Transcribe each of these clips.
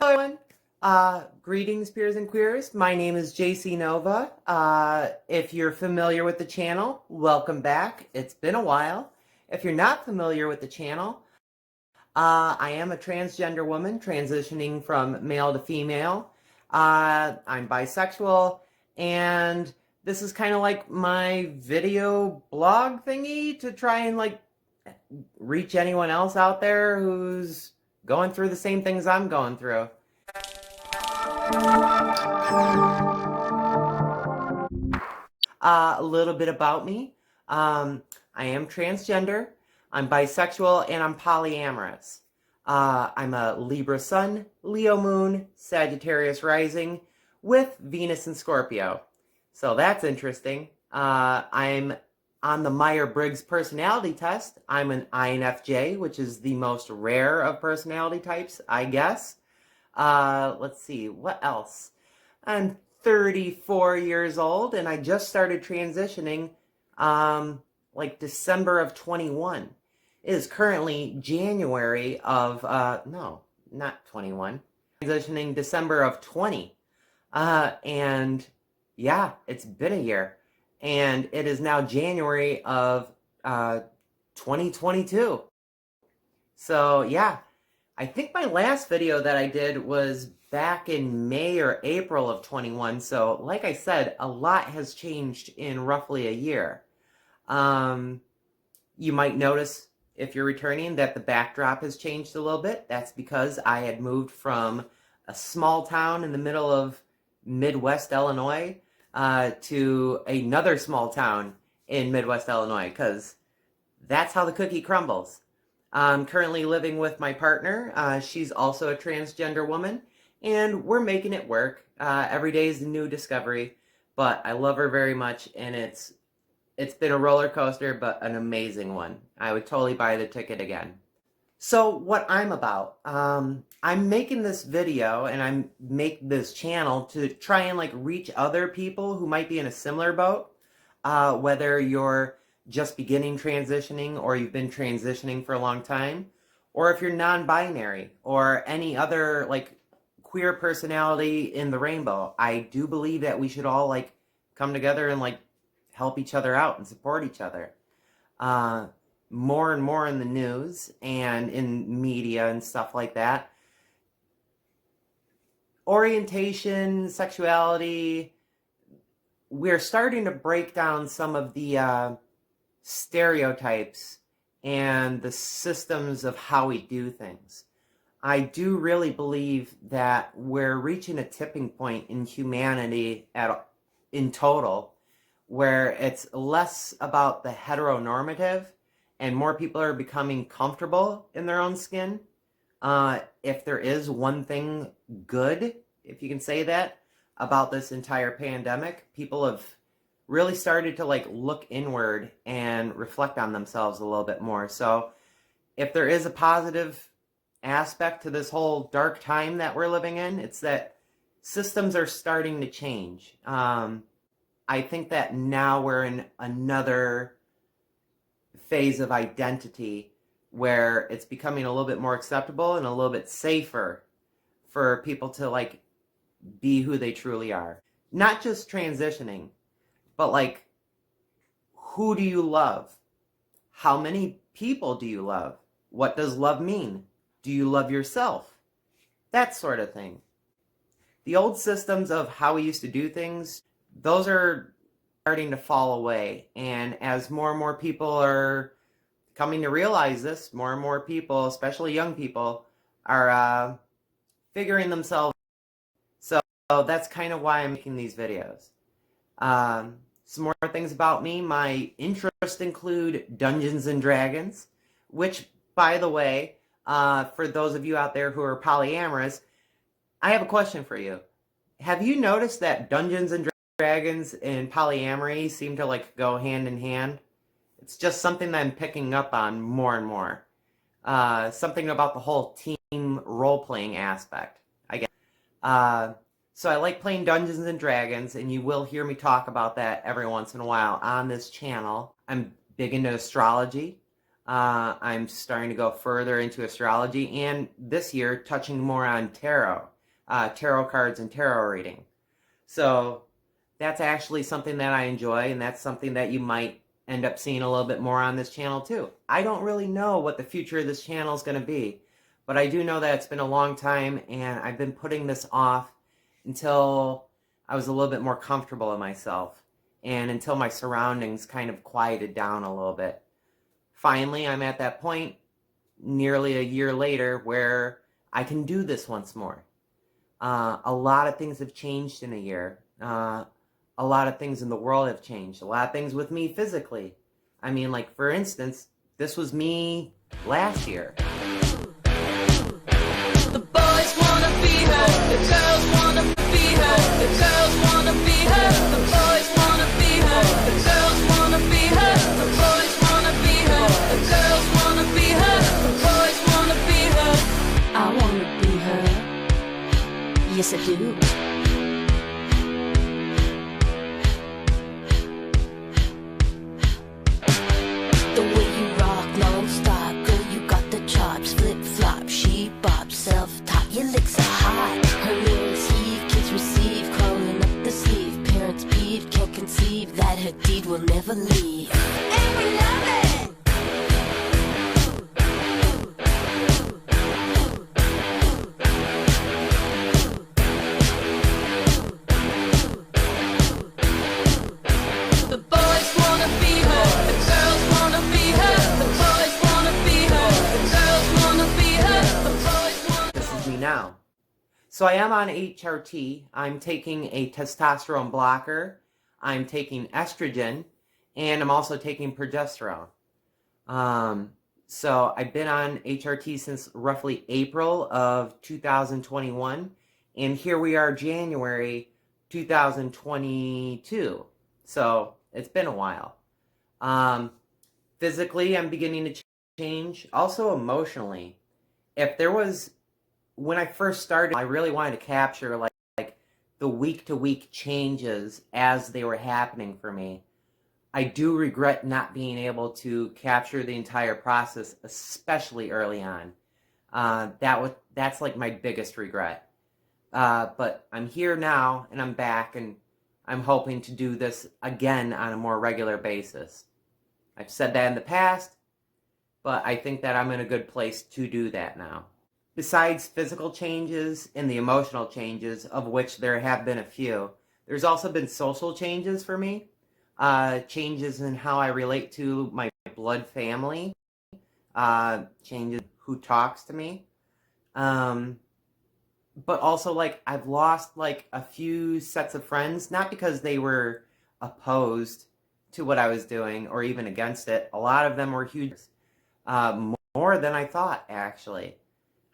everyone. Greetings, peers and queers. My name is JC Nova. If you're familiar with the channel, welcome back. It's been a while. If you're not familiar with the channel, I am a transgender woman transitioning from male to female. I'm bisexual, and this is kind of like my video blog thingy to try and like reach anyone else out there who's going through the same things I'm going through. A little bit about me. I am transgender, I'm bisexual, and I'm polyamorous. I'm a Libra Sun, Leo Moon, Sagittarius Rising, with Venus and Scorpio. So that's interesting. I'm on the Myers-Briggs personality test. I'm an INFJ, which is the most rare of personality types, I guess. Let's see, what else? I'm 34 years old, and I just started transitioning, like December of 21. It is currently January of, no, not 21. Transitioning December of 20. And yeah, it's been a year. And it is now January of, 2022. So yeah. I think my last video that I did was back in May or April of 21. So like I said, a lot has changed in roughly a year. You might notice if you're returning that the backdrop has changed a little bit. That's because I had moved from a small town in the middle of Midwest Illinois to another small town in Midwest Illinois, because that's how the cookie crumbles. I'm currently living with my partner. She's also a transgender woman, and we're making it work. Every day is a new discovery, but I love her very much, and it's been a roller coaster, but an amazing one. I would totally buy the ticket again. So what I'm about, I'm making this video, and I'm making this channel to try and like reach other people who might be in a similar boat, whether you're just beginning transitioning, or you've been transitioning for a long time, or if you're non-binary, or any other like queer personality in the rainbow. I do believe that we should all like come together and like help each other out and support each other. More and more in the news and in media and stuff like that. Orientation, sexuality, we're starting to break down some of the stereotypes and the systems of how we do things. I do really believe that we're reaching a tipping point in humanity in total, where it's less about the heteronormative and more people are becoming comfortable in their own skin. If there is one thing good, if you can say that, about this entire pandemic, people have really started to like look inward and reflect on themselves a little bit more. So if there is a positive aspect to this whole dark time that we're living in, it's that systems are starting to change. I think that now we're in another phase of identity where it's becoming a little bit more acceptable and a little bit safer for people to like be who they truly are. Not just transitioning, but like, who do you love? How many people do you love? What does love mean? Do you love yourself? That sort of thing. The old systems of how we used to do things, those are starting to fall away. And as more and more people are coming to realize this, more and more people, especially young people, are figuring themselves out. So that's kind of why I'm making these videos. Some more things about me. My interests include Dungeons and Dragons, which, by the way, for those of you out there who are polyamorous, I have a question for you. Have you noticed that Dungeons and Dragons and polyamory seem to like go hand in hand? It's just something that I'm picking up on more and more. Something about the whole team role-playing aspect, I guess. So I like playing Dungeons and Dragons, and you will hear me talk about that every once in a while on this channel. I'm big into astrology. I'm starting to go further into astrology, and this year touching more on tarot. tarot cards and tarot reading. So that's actually something that I enjoy, and that's something that you might end up seeing a little bit more on this channel too. I don't really know what the future of this channel is going to be, but I do know that it's been a long time, and I've been putting this off until I was a little bit more comfortable in myself, and until my surroundings kind of quieted down a little bit. Finally, I'm at that point, nearly a year later, where I can do this once more. A lot of things have changed in a year. A lot of things in the world have changed. A lot of things with me physically. I mean, like, for instance, this was me last year. The boys wanna be her, the girls wanna be her, the girls wanna be her, the boys wanna be her, the girls wanna be her, the boys wanna be her, the girls wanna be her, the boys wanna be her. I wanna be her. Yes, I do. The way you rock non-stop, girl, you got the chops, flip-flop, she bop, self-top, your licks are hot. Her mirrors heave, kids receive, crawling up the sleeve. Parents peeve, can't conceive that her deed will never leave. And we love it! The boys wanna be her, the girls wanna be her, the boys wanna be her, the girls wanna be her, the boys wanna... This is me now. So I am on HRT. I'm taking a testosterone blocker. I'm taking estrogen, and I'm also taking progesterone. So I've been on HRT since roughly April of 2021, and here we are, January 2022. So it's been a while. Physically, I'm beginning to change. Also emotionally. If there was, when I first started, I really wanted to capture like the week-to-week changes as they were happening for me. I do regret not being able to capture the entire process, especially early on. That's like my biggest regret. But I'm here now, and I'm back, and I'm hoping to do this again on a more regular basis. I've said that in the past, but I think that I'm in a good place to do that now. Besides physical changes and the emotional changes, of which there have been a few, there's also been social changes for me. Changes in how I relate to my blood family. Changes who talks to me. But also, like, I've lost, like, a few sets of friends, not because they were opposed to what I was doing or even against it. A lot of them were huge, more than I thought, actually.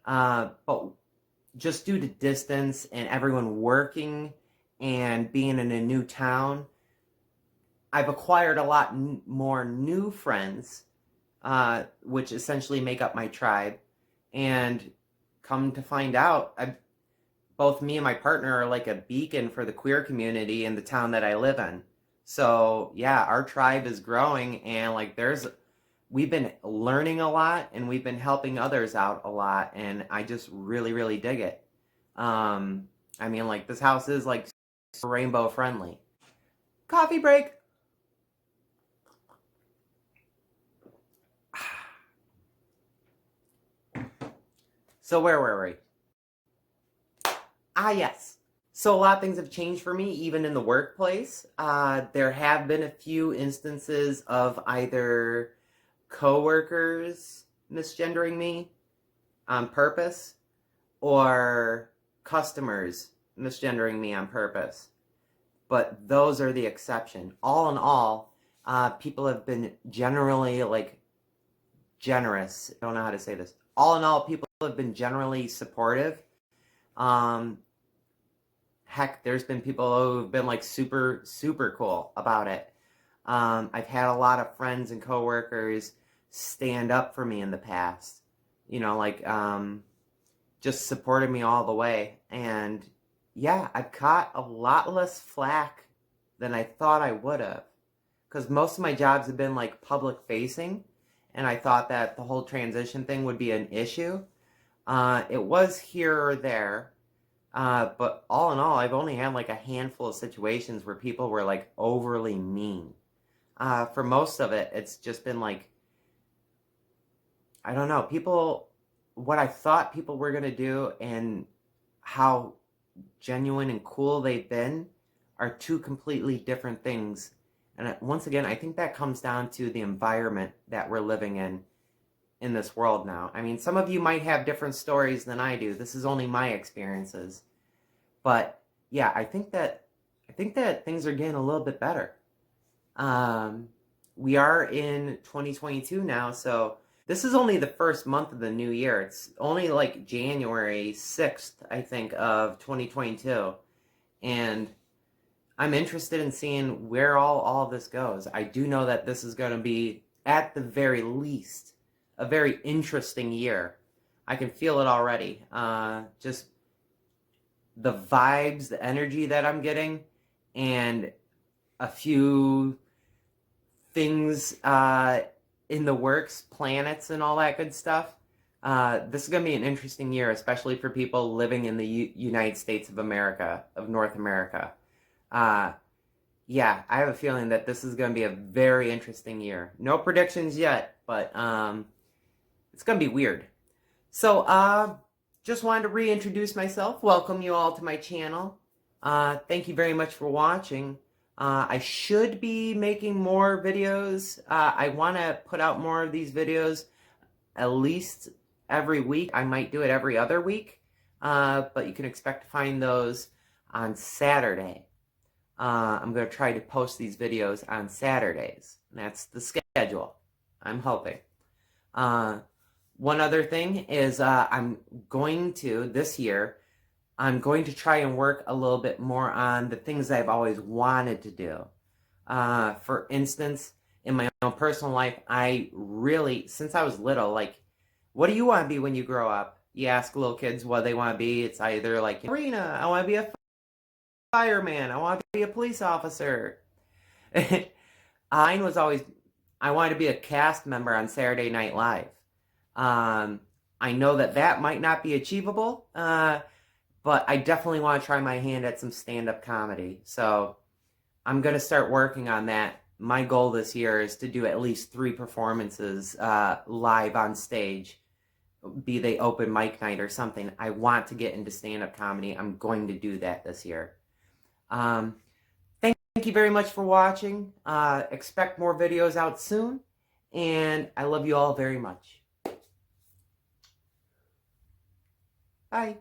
But just due to distance and everyone working and being in a new town, I've acquired a lot more new friends, which essentially make up my tribe. And come to find out, both me and my partner are like a beacon for the queer community in the town that I live in. So yeah, our tribe is growing, and like we've been learning a lot, and we've been helping others out a lot, and I just really, really dig it. I mean, like, this house is like rainbow friendly. Coffee break. So where were we? Yes. So a lot of things have changed for me, even in the workplace. There have been a few instances of either coworkers misgendering me on purpose, or customers misgendering me on purpose. But those are the exception. All in all, people have been generally, like, generous. I don't know how to say this. All in all, people have been generally supportive. Heck, there's been people who've been like super, super cool about it. I've had a lot of friends and coworkers stand up for me in the past. You know, like, just supported me all the way. And yeah, I've caught a lot less flack than I thought I would have. Because most of my jobs have been like public facing, and I thought that the whole transition thing would be an issue. It was here or there. But all in all, I've only had like a handful of situations where people were like overly mean. For most of it, it's just been like, I don't know, people, what I thought people were going to do and how genuine and cool they've been are two completely different things. And once again, I think that comes down to the environment that we're living in this world now. I mean, some of you might have different stories than I do. This is only my experiences. But yeah, I think that things are getting a little bit better. We are in 2022 now, so this is only the first month of the new year. It's only like January 6th, I think, of 2022. And I'm interested in seeing where all this goes. I do know that this is going to be, at the very least, a very interesting year. I can feel it already. Just the vibes, the energy that I'm getting, and a few things in the works, planets and all that good stuff. This is going to be an interesting year, especially for people living in the United States of America, of North America. Yeah, I have a feeling that this is going to be a very interesting year. No predictions yet, but it's going to be weird. So, just wanted to reintroduce myself, welcome you all to my channel. Thank you very much for watching. I should be making more videos. I want to put out more of these videos at least every week. I might do it every other week, but you can expect to find those on Saturday. I'm going to try to post these videos on Saturdays. That's the schedule. I'm hoping. One other thing is this year, I'm going to try and work a little bit more on the things I've always wanted to do. For instance, in my own personal life, I really, since I was little, like, what do you want to be when you grow up? You ask little kids what they want to be. It's either like, Arena, I want to be a fireman. I want to be a police officer. Mine was always, I wanted to be a cast member on Saturday Night Live. I know that might not be achievable, but I definitely want to try my hand at some stand-up comedy. So I'm going to start working on that. My goal this year is to do at least 3 performances live on stage, be they open mic night or something. I want to get into stand-up comedy. I'm going to do that this year. Thank you very much for watching. Expect more videos out soon, and I love you all very much. Bye.